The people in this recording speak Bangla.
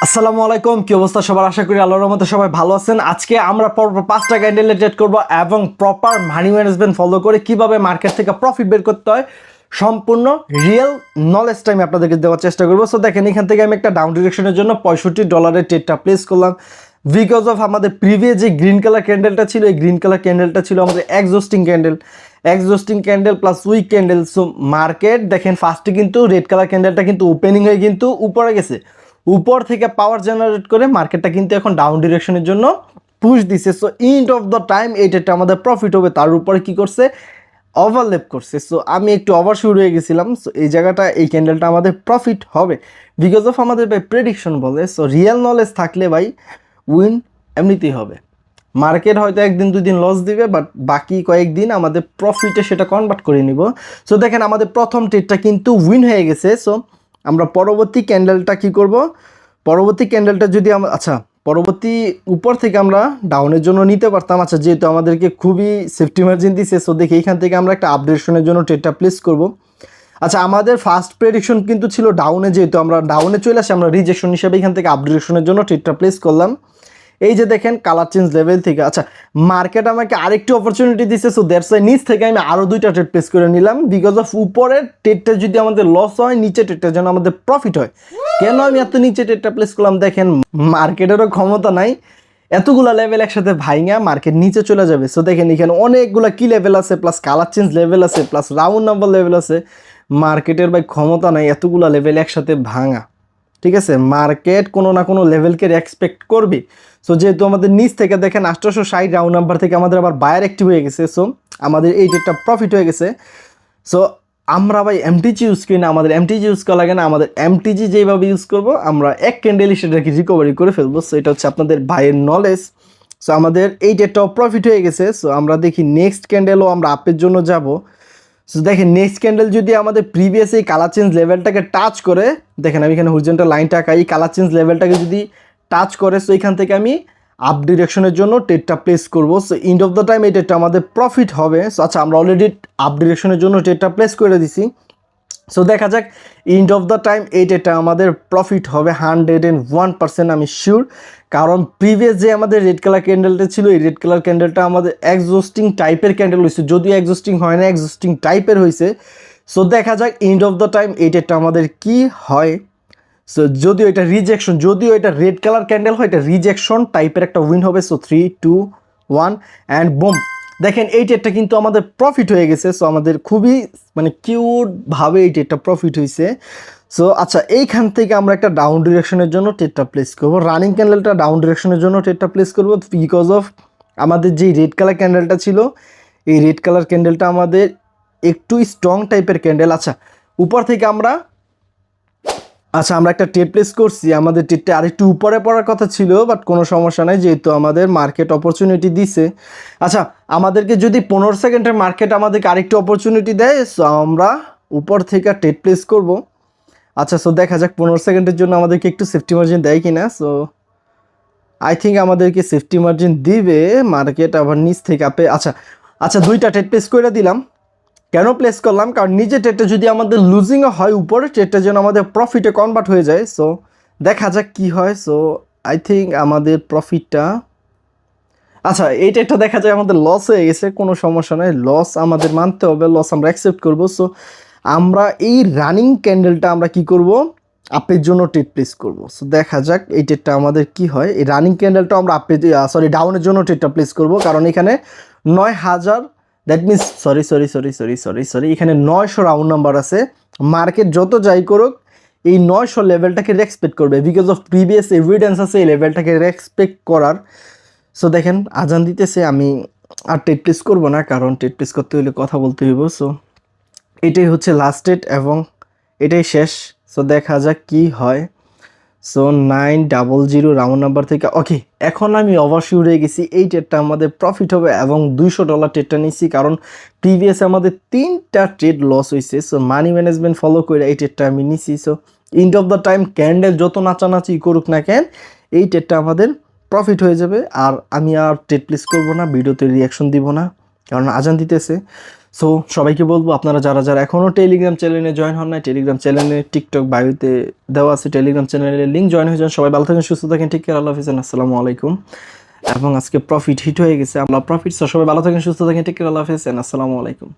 আসসালামু আলাইকুম, কি অবস্থা সবার? আশা করি আল্লাহর রহমতে সবাই ভালো আছেন। আজকে আমরা পরপর 5টা ক্যান্ডেল ট্রেড করব এবং প্রপার মানি ম্যানেজমেন্ট ফলো করে কিভাবে মার্কেট থেকে প্রফিট বের করতে হয় সম্পূর্ণ রিয়েল নলেজটা আমি আপনাদেরকে দেওয়ার চেষ্টা করবো। সো দেখেন, এখান থেকে আমি একটা ডাউন ডিরেকশনের জন্য $65 ট্রেডটা প্লেস করলাম বিকজ অফ আমাদের প্রিভিয়াস যে গ্রিন কালার ক্যান্ডেলটা ছিল, এই গ্রিন কালার ক্যান্ডেলটা ছিল আমাদের existing candle plus weak candle. So market দেখেন ফার্স্টে কিন্তু রেড কালার ক্যান্ডেলটা কিন্তু ওপেনিং হয়ে কিন্তু উপরে গেছে, উপর থেকে পাওয়ার জেনারেট করে মার্কেটটা কিন্তু এখন ডাউন ডিরেকশনের জন্য পুশ দিছে। So end of the time এইটা আমাদের প্রফিট হবে, তার উপরে কি করছে, ওভারলেপ করছে। সো আমি একটু ওভার শুরু হয়ে গেছিলাম। সো এই জায়গাটা এই ক্যান্ডেলটা আমাদের প্রফিট হবে বিকজ অফ আমাদের ভাই প্রেডিকশন বলে। সো রিয়েল নলেজ থাকলে ভাই উইন এমনিতেই হবে। মার্কেট হয়তো একদিন দুদিন লস দিবে, বাট বাকি কয়েকদিন আমাদের প্রফিটে সেটা কনভার্ট করে নিব। সো দেখেন, আমাদের প্রথম ট্রেডটা কিন্তু উইন হয়ে গেছে। সো আমরা পরবর্তী ক্যান্ডেলটা কি করব, পরবর্তী ক্যান্ডেলটা যদি আমরা পরবর্তী উপর থেকে আমরা ডাউনের জন্য নিতে পারতাম। যেহেতু আমাদেরকে খুবই সেফটি মার্জিন দিছে, সো দেখি এখান থেকে আমরা একটা আপডেশনের জন্য ট্রেডটা প্লেস করব। আমাদের ফার্স্ট প্রেডিকশন কিন্তু ছিল ডাউনে, যেহেতু আমরা ডাউনে চলে আসি, আমরা রিজেকশন হিসেবে এখান থেকে আপডেশনের জন্য ট্রেডটা প্লেস করলাম। এই যে দেখেন কালার চেঞ্জ লেভেল থেকে মার্কেট আমাকে আরেকটি অপরচুনিটি দিচ্ছে। সো দ্যাটস ওয়াই নিচ থেকে আমি আরও 2টা ট্রেড প্লেস করে নিলাম বিকজ অফ উপরের ট্রেডটা যদি আমাদের লস হয়, নিচে ট্রেডটা যেন আমাদের প্রফিট হয়। কেন আমি এত নিচে ট্রেডটা প্লেস করলাম, দেখেন মার্কেটেরও ক্ষমতা নাই এতগুলা লেভেল একসাথে ভাইঙা মার্কেট নিচে চলে যাবে। সো দেখেন এখানে অনেকগুলা কি লেভেল আছে, প্লাস কালার চেঞ্জ লেভেল আছে, প্লাস রাউন্ড নাম্বার লেভেল আছে। মার্কেটের ভাই ক্ষমতা নাই এতগুলা লেভেল একসাথে ভাঙা। ঠিক আছে, মার্কেট কোনো না কোনো লেভেলকে এক্সপেক্ট করবে। সো যেহেতু আমাদের নিচ থেকে দেখেন 860 রাউন্ড নাম্বার থেকে আমাদের আবার বায়ার অ্যাক্টিভ হয়ে গেছে। সো আমাদের এই ডেটটা প্রফিট হয়ে গেছে। সো আমরা ভাই এমটিজি ইউজ করি না, আমাদের এমটিজি ইউজ করা লাগে না। আমাদের এমটিজি যেভাবে ইউজ করবো, আমরা এক ক্যান্ডেলই সেটাকে রিকভারি করে ফেলবো। সো এটা হচ্ছে আপনাদের ভাইয়ের নলেজ। সো আমাদের এই ডেটটাও প্রফিট হয়ে গেছে। সো আমরা দেখি নেক্সট ক্যান্ডেলও আমরা আপের জন্য যাব। সো দেখেন নেক্সট ক্যান্ডেল যদি আমাদের প্রিভিয়াস এই কালার চেঞ্জ লেভেলটাকে টাচ করে, দেখেন আমি এখানে হরিজন্টাল লাইনটা আঁকাই, কালার চেঞ্জ লেভেলটাকে যদি টাচ করে, সো এখান থেকে আমি আপ ডিরেকশনের জন্য ট্রেডটা প্লেস করবো। So end of the time এই ট্রেডটা আমাদের প্রফিট হবে। সো আমরা অলরেডি আপ ডিরেকশনের জন্য ট্রেডটা প্লেস করে দিছি। সো দেখা যাক এন্ড অফ দ্য টাইম এই ট্রেডটা আমাদের প্রফিট হবে 101%, আমি শিওর। কারণ প্রিভিয়াস যে আমাদের রেড কালার ক্যান্ডেলটা ছিল, এই রেড কালার ক্যান্ডেলটা আমাদের এক্সস্টিং টাইপের ক্যান্ডেল হয়েছে, যদিও এক্সস্টিং হয় না, এক্সস্টিং টাইপের হয়েছে। সো দেখা যাক এন্ড অফ দ্য টাইম এই ট্রেডটা আমাদের কি হয়। সো যদিও এটা রিজেকশন, যদিও এটা রেড কালার ক্যান্ডেল হয়, এটা রিজেকশন টাইপের একটা উইন হবে। So 3, 2, 1 and broom. দেখেন এই ট্রেডটা কিন্তু আমাদের প্রফিট হয়ে গেছে। সো আমাদের খুবই কিউটভাবে এই ট্রেডটা প্রফিট হয়েছে। সো এইখান থেকে আমরা একটা ডাউন ডিরেকশনের জন্য ট্রেডটা প্লেস করবো, রানিং ক্যান্ডেলটা ডাউন ডিরেকশনের জন্য ট্রেডটা প্লেস করবো বিকজ অফ আমাদের যে রেড কালার ক্যান্ডেলটা ছিল, এই রেড কালার ক্যান্ডেলটা আমাদের একটু স্ট্রং টাইপের ক্যান্ডেল। উপর থেকে আমরা আমরা একটা ট্রেড প্লেস করছি, আমাদের ট্রেডটা আরেকটু উপরে পড়ার কথা ছিল, বাট কোনো সমস্যা নাই, যেহেতু আমাদের মার্কেট অপরচুনিটি দিছে। আমাদেরকে যদি 15 সেকেন্ডের মার্কেট আমাদেরকে আরেকটু অপরচুনিটি দেয়, সো আমরা উপর থেকে ট্রেড প্লেস করব। সো দেখা যাক 15 সেকেন্ডের জন্য আমাদেরকে একটু সেফটি মার্জিন দেয় কিনা। সো আই থিঙ্ক আমাদেরকে সেফটি মার্জিন দিবে মার্কেট, আবার নিচ থেকে আপে 2টা ট্রেড প্লেস করে দিলাম। কেন প্লেস করলাম, কারণ নিজের ট্রেডটা যদি আমাদের লুজিংও হয়, উপরে ট্রেডটা যেন আমাদের প্রফিটে কনভার্ট হয়ে যায়। সো দেখা যাক কি হয়। সো আই থিঙ্ক আমাদের প্রফিটটা এই ট্রেডটা দেখা যায় আমাদের লস হয়ে গেছে, কোনো সমস্যা নয়, লস আমাদের মানতে হবে, লস আমরা অ্যাকসেপ্ট করব। সো আমরা এই রানিং ক্যান্ডেলটা আমরা কি করব, আপের জন্য ট্রেড প্লেস করব। সো দেখা যাক এই ট্রেডটা আমাদের কি হয়। এই রানিং ক্যান্ডেলটা আমরা ডাউনের জন্য ট্রেডটা প্লেস করব, কারণ এখানে 9000, দ্যাট মিনস সরি এখানে 900 রাউন্ড নাম্বার আছে। মার্কেট যত যাই করুক এই 900 লেভেলটাকে রেসপেক্ট করবে বিকজ অফ প্রিভিয়াস এভিডেন্স আছে এই লেভেলটাকে রেসপেক্ট করার। সো দেখেন আজান দিতেছে, আমি আর ট্রেড প্লেস করবো না, কারণ ট্রেড প্লেস করতে হলে কথা বলতে হইব। সো এটাই হচ্ছে লাস্ট ডেট এবং এটাই শেষ। সো দেখা যাক কি হয়। সো 900 রাউন্ড নাম্বার থেকে ওকে, এখন আমি অবশ্যই উড়ে গেছি, এই ট্রেডটা আমাদের প্রফিট হবে এবং $200 ট্রেডটা নিচ্ছি, কারণ প্রিভিয়াস আমাদের 3টা ট্রেড লস হয়েছে। সো মানি ম্যানেজমেন্ট ফলো করে এই ট্রেডটা আমি নিচ্ছি। So end of the time candle যত নাচানাচি করুক না কেন, এই ট্রেডটা আমাদের প্রফিট হয়ে যাবে। আর আমি আর ট্রেড প্লেস করবো না, ভিডিওতে রিয়াকশন দিব না, কারণ আজান দিতেছে। সো সবাইকে বলবো আপনারা যারা যারা এখনও টেলিগ্রাম চ্যানেলে জয়েন হন না, টেলিগ্রাম চ্যানেলে টিকটক বায়োতে দেওয়া আছে টেলিগ্রাম চ্যানেলের লিঙ্ক, জয়েন হয়ে যান। সবাই ভালো থাকেন, সুস্থ থাকেন, ঠিক কেয়ার, আল্লাহ হাফিজ, আসসালামু আলাইকুম। এবং আজকে প্রফিট হিট হয়ে গেছে, আমরা প্রফিট, সবাই ভালো থাকেন, সুস্থ থাকেন, ঠিক কেয়ার, আল্লাহ হাফিজ, আসসালামু আলাইকুম।